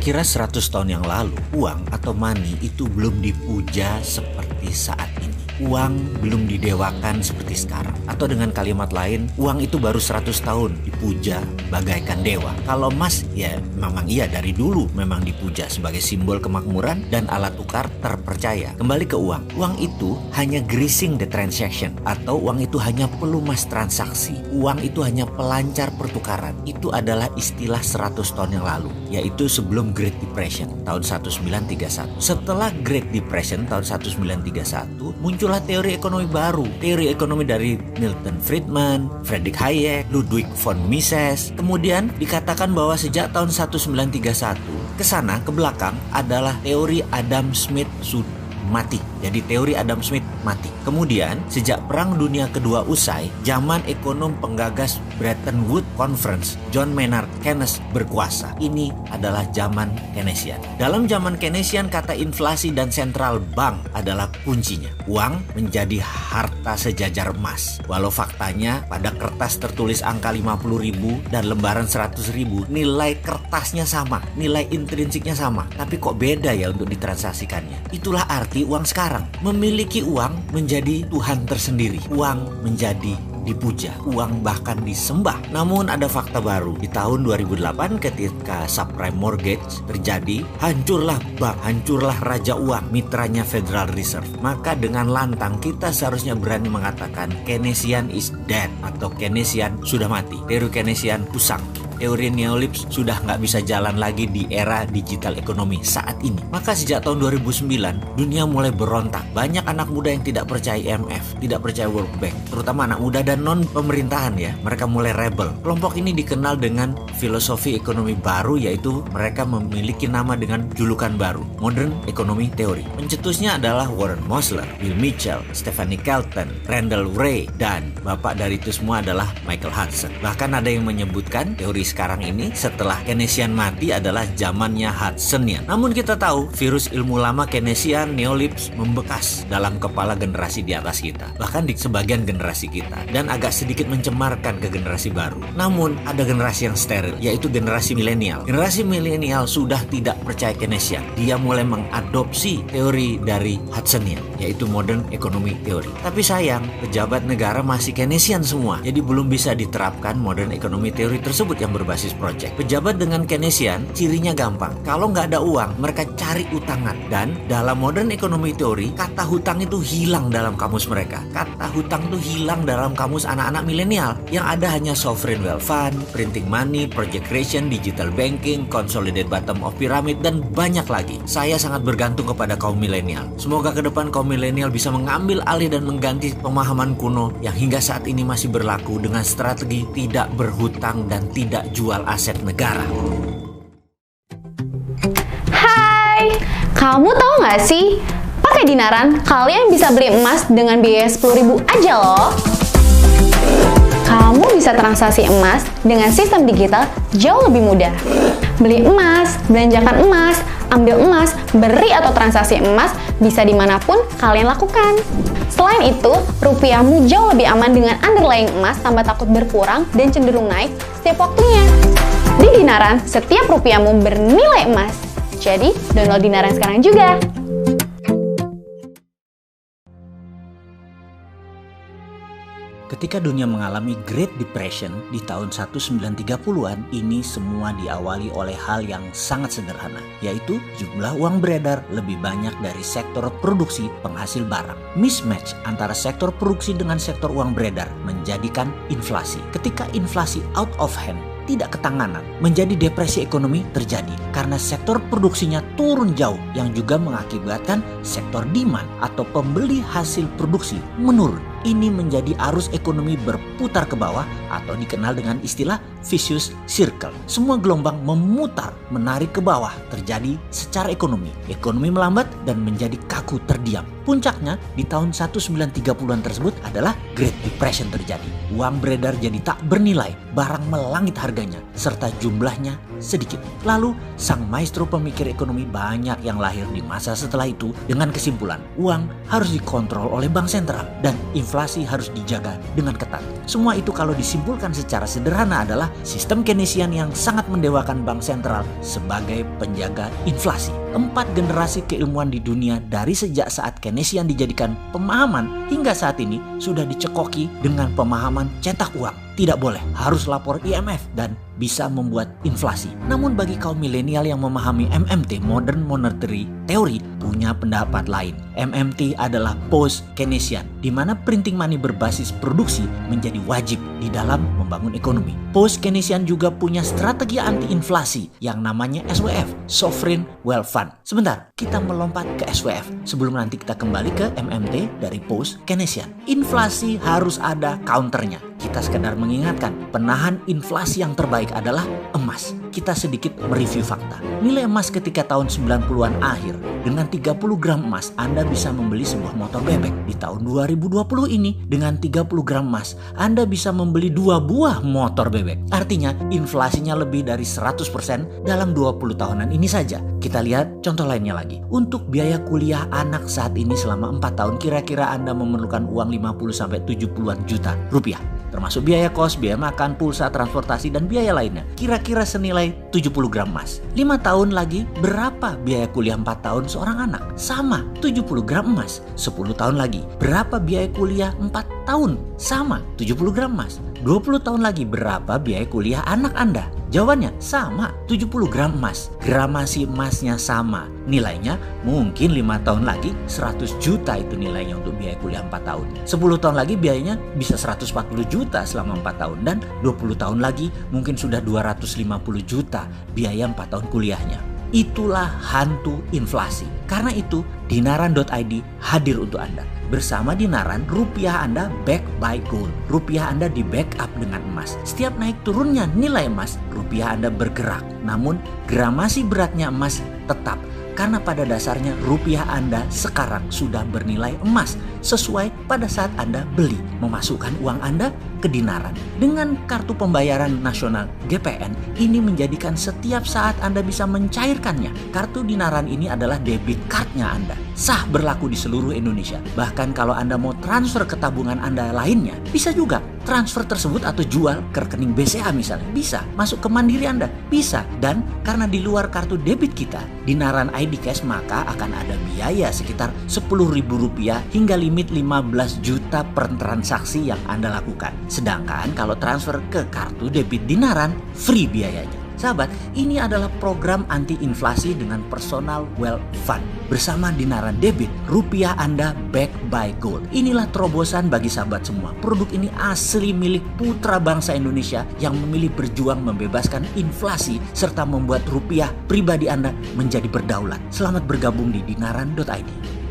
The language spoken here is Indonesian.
Kira-kira 100 tahun yang lalu, uang atau money itu belum dipuja seperti saat ini. Uang belum didewakan seperti sekarang. Atau dengan kalimat lain, uang itu baru 100 tahun dipuja bagaikan dewa. Kalau emas, ya memang iya dari dulu memang dipuja sebagai simbol kemakmuran dan alat tukar terpercaya. Kembali ke uang. Uang itu hanya greasing the transaction, atau uang itu hanya pelumas transaksi. Uang itu hanya pelancar pertukaran. Itu adalah istilah 100 tahun yang lalu, yaitu sebelum Great Depression tahun 1931. Setelah Great Depression tahun 1931, muncullah teori ekonomi baru. Teori ekonomi dari Milton Friedman, Friedrich Hayek, Ludwig von Mises. Kemudian dikatakan bahwa sejak tahun 1931 ke sana ke belakang adalah teori Adam Smith mati. Jadi teori Adam Smith mati. Kemudian sejak Perang Dunia Kedua usai, zaman ekonom penggagas Bretton Woods Conference, John Maynard Keynes berkuasa. Ini adalah zaman Keynesian. Dalam zaman Keynesian, kata inflasi dan central bank adalah kuncinya. Uang menjadi harta sejajar emas. Walau faktanya pada kertas tertulis angka 50.000 dan lembaran 100.000, nilai kertasnya sama, nilai intrinsiknya sama. Tapi kok beda ya untuk ditransaksikannya? Itulah arti uang sekarang. Memiliki uang menjadi Tuhan tersendiri. Uang menjadi dipuja, uang bahkan disembah. Namun ada fakta baru. Di tahun 2008 ketika subprime mortgage terjadi, hancurlah bank, hancurlah raja uang, mitranya Federal Reserve. Maka dengan lantang kita seharusnya berani mengatakan Keynesian is dead, atau Keynesian sudah mati. Teori Keynesian usang. Teori neolips sudah nggak bisa jalan lagi di era digital ekonomi saat ini. Maka sejak tahun 2009, dunia mulai berontak. Banyak anak muda yang tidak percaya IMF, tidak percaya World Bank, terutama anak muda dan non-pemerintahan ya. Mereka mulai rebel. Kelompok ini dikenal dengan filosofi ekonomi baru, yaitu mereka memiliki nama dengan julukan baru, Modern Economy Theory. Pencetusnya adalah Warren Mosler, Bill Mitchell, Stephanie Kelton, Randall Wray, dan bapak dari itu semua adalah Michael Hudson. Bahkan ada yang menyebutkan teori sekarang ini setelah Keynesian mati adalah zamannya Hudsonian. Namun kita tahu virus ilmu lama Keynesian neolips membekas dalam kepala generasi di atas kita, bahkan di sebagian generasi kita, dan agak sedikit mencemarkan ke generasi baru. Namun ada generasi yang steril, yaitu generasi milenial. Generasi milenial sudah tidak percaya Keynesian. Dia mulai mengadopsi teori dari Hudsonian, yaitu Modern Economy Theory. Tapi sayang, pejabat negara masih Keynesian semua, jadi belum bisa diterapkan Modern Economy Theory tersebut yang berbasis project. Pejabat dengan Keynesian cirinya gampang. Kalau nggak ada uang, mereka cari utangan. Dan dalam Modern Economy Theory, kata hutang itu hilang dalam kamus mereka. Kata hutang itu hilang dalam kamus anak-anak milenial. Yang ada hanya sovereign wealth fund, printing money, project creation, digital banking, consolidated bottom of pyramid, dan banyak lagi. Saya sangat bergantung kepada kaum milenial. Semoga ke depan kaum milenial bisa mengambil alih dan mengganti pemahaman kuno yang hingga saat ini masih berlaku dengan strategi tidak berhutang dan tidak jual aset negara. Hai, kamu tahu nggak sih? Pakai Dinaran, kalian bisa beli emas dengan biaya 10.000 aja loh. Kamu bisa transaksi emas dengan sistem digital jauh lebih mudah. Beli emas, belanjakan emas, ambil emas, beri atau transaksi emas bisa dimanapun kalian lakukan. Selain itu, rupiahmu jauh lebih aman dengan underlying emas tanpa takut berkurang dan cenderung naik setiap waktunya. Di Dinaran, setiap rupiahmu bernilai emas. Jadi, download Dinaran sekarang juga. Ketika dunia mengalami Great Depression di tahun 1930-an, ini semua diawali oleh hal yang sangat sederhana, yaitu jumlah uang beredar lebih banyak dari sektor produksi penghasil barang. Mismatch antara sektor produksi dengan sektor uang beredar menjadikan inflasi. Ketika inflasi out of hand, tidak ketanganan, menjadi depresi ekonomi terjadi karena sektor produksinya turun jauh, yang juga mengakibatkan sektor demand atau pembeli hasil produksi menurun. Ini menjadi arus ekonomi berputar ke bawah atau dikenal dengan istilah vicious circle. Semua gelombang memutar, menarik ke bawah terjadi secara ekonomi. Ekonomi melambat dan menjadi kaku terdiam. Puncaknya di tahun 1930-an tersebut adalah Great Depression terjadi. Uang beredar jadi tak bernilai, barang melangit harganya, serta jumlahnya sedikit. Lalu sang maestro pemikir ekonomi banyak yang lahir di masa setelah itu dengan kesimpulan uang harus dikontrol oleh bank sentral dan inflasi harus dijaga dengan ketat. Semua itu kalau disimpulkan secara sederhana adalah sistem Keynesian yang sangat mendewakan bank sentral sebagai penjaga inflasi. 4 generasi keilmuan di dunia dari sejak saat Keynesian dijadikan pemahaman hingga saat ini sudah dicekoki dengan pemahaman cetak uang. Tidak boleh, harus lapor IMF dan bisa membuat inflasi. Namun bagi kaum milenial yang memahami MMT, Modern Monetary Theory, punya pendapat lain. MMT adalah post-Keynesian, di mana printing money berbasis produksi menjadi wajib di dalam membangun ekonomi. Post-Keynesian juga punya strategi anti-inflasi yang namanya SWF, Sovereign Wealth Fund. Sebentar, kita melompat ke SWF sebelum nanti kita kembali ke MMT dari post-Keynesian. Inflasi harus ada counternya. Kita sekedar mengingatkan, penahan inflasi yang terbaik adalah emas. Kita sedikit mereview fakta. Nilai emas ketika tahun 90-an akhir, dengan 30 gram emas Anda bisa membeli sebuah motor bebek. Di tahun 2020 ini, dengan 30 gram emas Anda bisa membeli 2 buah motor bebek. Artinya, inflasinya lebih dari 100% dalam 20 tahunan ini saja. Kita lihat contoh lainnya lagi. Untuk biaya kuliah anak saat ini selama 4 tahun, kira-kira Anda memerlukan uang 50-70-an juta rupiah. Termasuk biaya kos, biaya makan, pulsa, transportasi, dan biaya lainnya. Kira-kira senilai 70 gram emas. 5 tahun lagi, berapa biaya kuliah 4 tahun seorang anak? Sama, 70 gram emas. 10 tahun lagi, berapa biaya kuliah 4 tahun? Sama, 70 gram emas. 20 tahun lagi, berapa biaya kuliah anak Anda? Jawabannya sama, 70 gram emas. Gramasi emasnya sama. Nilainya mungkin 5 tahun lagi 100 juta itu nilainya untuk biaya kuliah 4 tahun. 10 tahun lagi biayanya bisa 140 juta selama 4 tahun. Dan 20 tahun lagi mungkin sudah 250 juta biaya 4 tahun kuliahnya. Itulah hantu inflasi. Karena itu Dinaran.id hadir untuk Anda. Bersama Dinaran, rupiah Anda back by gold. Rupiah Anda di backup dengan emas. Setiap naik turunnya nilai emas, rupiah Anda bergerak. Namun gramasi beratnya emas tetap. Karena pada dasarnya rupiah Anda sekarang sudah bernilai emas sesuai pada saat Anda beli. Memasukkan uang Anda ke Dinaran. Dengan kartu pembayaran nasional GPN, ini menjadikan setiap saat Anda bisa mencairkannya. Kartu Dinaran ini adalah debit cardnya Anda. Sah berlaku di seluruh Indonesia. Bahkan kalau Anda mau transfer ke tabungan Anda lainnya, bisa juga. Transfer tersebut atau jual ke rekening BCA misalnya, bisa. Masuk ke Mandiri Anda, bisa. Dan karena di luar kartu debit kita, Dinaran ID Cash, maka akan ada biaya sekitar Rp10.000 hingga limit 15 juta per transaksi yang Anda lakukan. Sedangkan kalau transfer ke kartu debit Dinaran, free biayanya. Sahabat, ini adalah program anti-inflasi dengan Personal Wealth Fund. Bersama Dinaran Debit, rupiah Anda back by gold. Inilah terobosan bagi sahabat semua. Produk ini asli milik putra bangsa Indonesia yang memilih berjuang membebaskan inflasi serta membuat rupiah pribadi Anda menjadi berdaulat. Selamat bergabung di Dinaran.id.